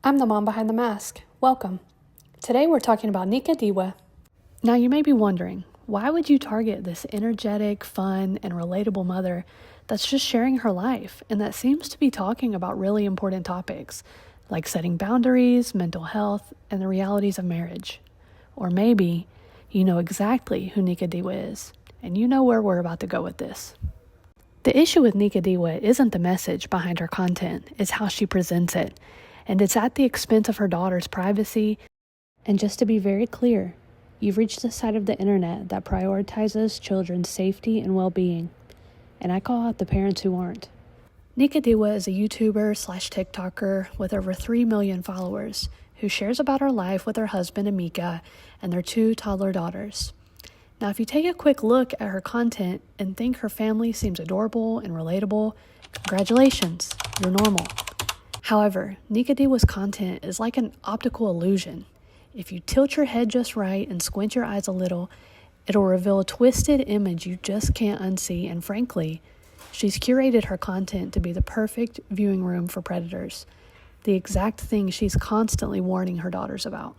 I'm the mom behind the mask. Welcome. Today we're talking about Nika Diwa. Now you may be wondering, why would you target this energetic, fun, and relatable mother that's just sharing her life and that seems to be talking about really important topics like setting boundaries, mental health, and the realities of marriage? Or maybe you know exactly who Nika Diwa is, and you know where we're about to go with this. The issue with Nika Diwa isn't the message behind her content, it's how she presents it. And it's at the expense of her daughter's privacy. And just to be very clear, you've reached the side of the internet that prioritizes children's safety and well-being. And I call out the parents who aren't. Nika Diwa is a YouTuber/TikToker with over 3 million followers who shares about her life with her husband Amika and their 2 toddler daughters. Now, if you take a quick look at her content and think her family seems adorable and relatable, congratulations, you're normal. However, Nika Diwa's content is like an optical illusion. If you tilt your head just right and squint your eyes a little, it'll reveal a twisted image you just can't unsee, and frankly, she's curated her content to be the perfect viewing room for predators, the exact thing she's constantly warning her daughters about.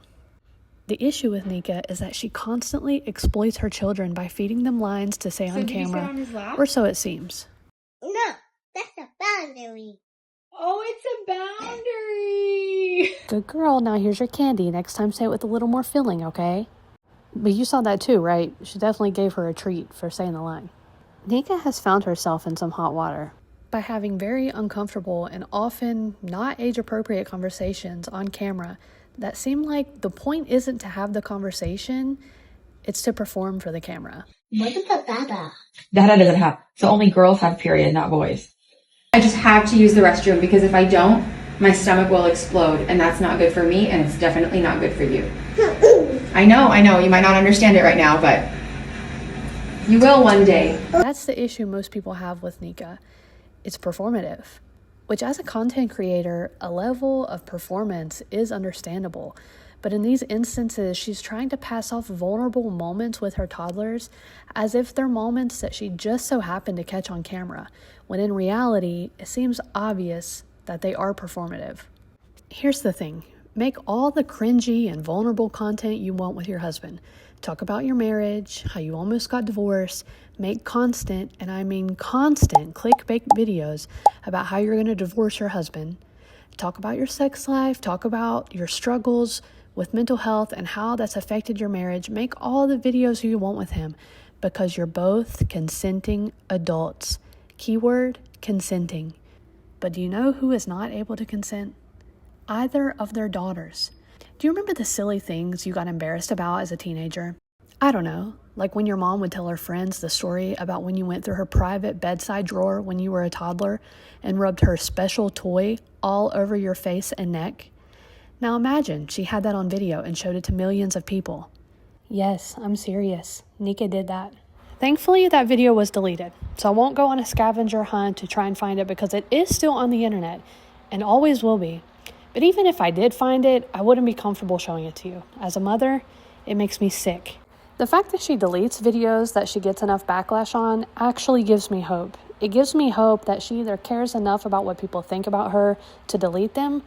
The issue with Nika is that she constantly exploits her children by feeding them lines to say on camera, or so it seems. No, that's a boundary. Oh, it's a boundary. Good girl, now here's your candy. Next time say it with a little more feeling, okay? But you saw that too, right? She definitely gave her a treat for saying the line. Nika has found herself in some hot water by having very uncomfortable and often not age-appropriate conversations on camera that seem like the point isn't to have the conversation, it's to perform for the camera. What about Dada? Dada doesn't have, so only girls have period, not boys. I just have to use the restroom because if I don't, my stomach will explode, and that's not good for me, and it's definitely not good for you. I know, you might not understand it right now, but you will one day. That's the issue most people have with Nika. It's performative, which as a content creator, a level of performance is understandable. But in these instances, she's trying to pass off vulnerable moments with her toddlers as if they're moments that she just so happened to catch on camera, when in reality, it seems obvious that they are performative. Here's the thing. Make all the cringy and vulnerable content you want with your husband. Talk about your marriage, how you almost got divorced. Make constant, and I mean constant, clickbait videos about how you're going to divorce your husband. Talk about your sex life. Talk about your struggles with mental health and how that's affected your marriage. Make all the videos you want with him because you're both consenting adults. Keyword, consenting. But do you know who is not able to consent? Either of their daughters. Do you remember the silly things you got embarrassed about as a teenager? I don't know, like when your mom would tell her friends the story about when you went through her private bedside drawer when you were a toddler and rubbed her special toy all over your face and neck. Now imagine she had that on video and showed it to millions of people. Yes, I'm serious. Nika did that. Thankfully, that video was deleted, so I won't go on a scavenger hunt to try and find it because it is still on the internet and always will be. But even if I did find it, I wouldn't be comfortable showing it to you. As a mother, it makes me sick. The fact that she deletes videos that she gets enough backlash on actually gives me hope. It gives me hope that she either cares enough about what people think about her to delete them,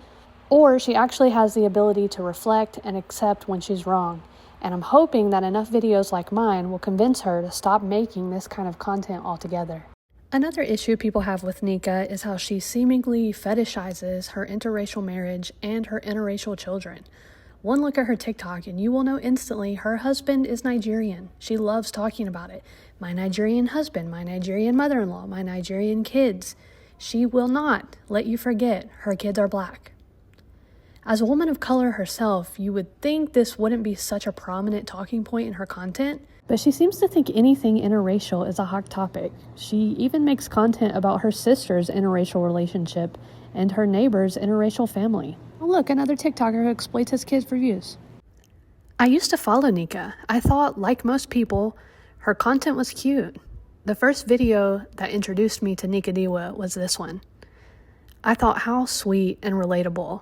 or she actually has the ability to reflect and accept when she's wrong. And I'm hoping that enough videos like mine will convince her to stop making this kind of content altogether. Another issue people have with Nika is how she seemingly fetishizes her interracial marriage and her interracial children. One look at her TikTok and you will know instantly her husband is Nigerian. She loves talking about it. My Nigerian husband, my Nigerian mother-in-law, my Nigerian kids. She will not let you forget her kids are black. As a woman of color herself, you would think this wouldn't be such a prominent talking point in her content, but she seems to think anything interracial is a hot topic. She even makes content about her sister's interracial relationship and her neighbor's interracial family. Oh look, another TikToker who exploits his kids for views. I used to follow Nika. I thought, like most people, her content was cute. The first video that introduced me to Nika Diwa was this one. I thought, how sweet and relatable.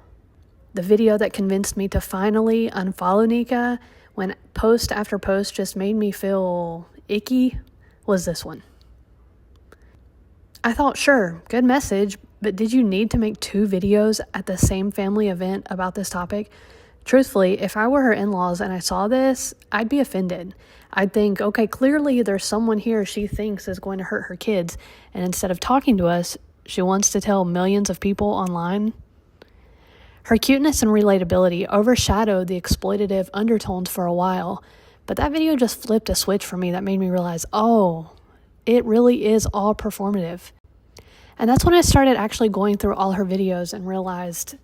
The video that convinced me to finally unfollow Nika when post after post just made me feel icky was this one. I thought, sure, good message, But did you need to make 2 videos at the same family event about this topic? Truthfully, if I were her in-laws and I saw this, I'd be offended. I'd think, okay, clearly there's someone here she thinks is going to hurt her kids, and instead of talking to us, she wants to tell millions of people online. Her cuteness and relatability overshadowed the exploitative undertones for a while, but that video just flipped a switch for me that made me realize, oh, it really is all performative. And that's when I started actually going through all her videos and realized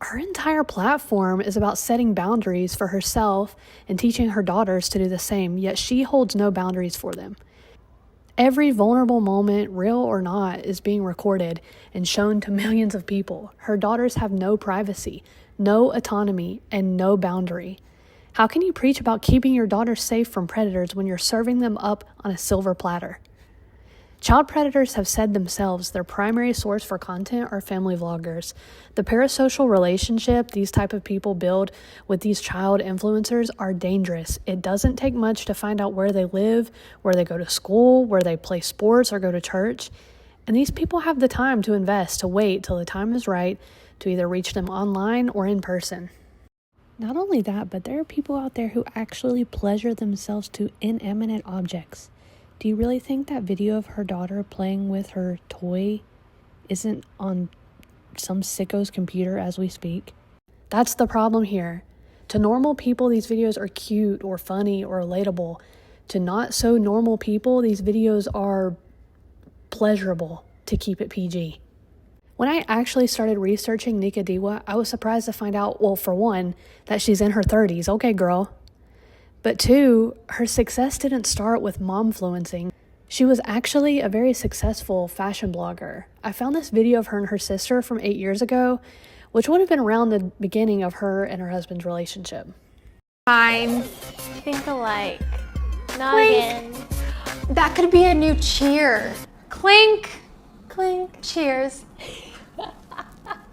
her entire platform is about setting boundaries for herself and teaching her daughters to do the same, yet she holds no boundaries for them. Every vulnerable moment, real or not, is being recorded and shown to millions of people. Her daughters have no privacy, no autonomy, and no boundary. How can you preach about keeping your daughters safe from predators when you're serving them up on a silver platter? Child predators have said themselves their primary source for content are family vloggers. The parasocial relationship these type of people build with these child influencers are dangerous. It doesn't take much to find out where they live, where they go to school, where they play sports or go to church. And these people have the time to invest, to wait till the time is right to either reach them online or in person. Not only that, but there are people out there who actually pleasure themselves to inanimate objects. Do you really think that video of her daughter playing with her toy isn't on some sicko's computer as we speak? That's the problem here. To normal people, these videos are cute or funny or relatable. To not so normal people, these videos are pleasurable, to keep it PG. When I actually started researching Nika Diwa, I was surprised to find out, well, for one, that she's in her 30s. Okay, girl. But 2, her success didn't start with momfluencing. She was actually a very successful fashion blogger. I found this video of her and her sister from 8 years ago, which would have been around the beginning of her and her husband's relationship. Fine. Think alike. Not Clink. again. That could be a new cheer. Clink. Clink. Cheers.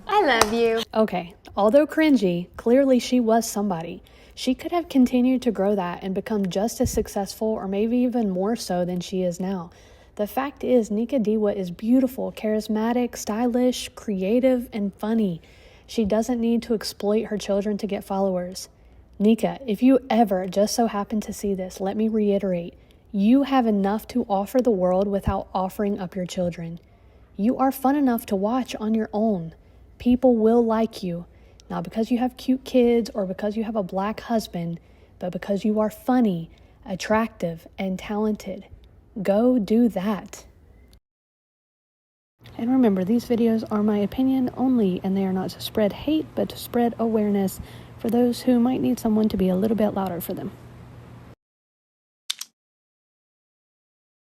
I love you. Okay, although cringy, clearly she was somebody. She could have continued to grow that and become just as successful or maybe even more so than she is now. The fact is, Nika Diwa is beautiful, charismatic, stylish, creative, and funny. She doesn't need to exploit her children to get followers. Nika, if you ever just so happen to see this, let me reiterate, you have enough to offer the world without offering up your children. You are fun enough to watch on your own. People will like you. Not because you have cute kids or because you have a black husband, but because you are funny, attractive, and talented. Go do that. And remember, these videos are my opinion only, and they are not to spread hate, but to spread awareness for those who might need someone to be a little bit louder for them.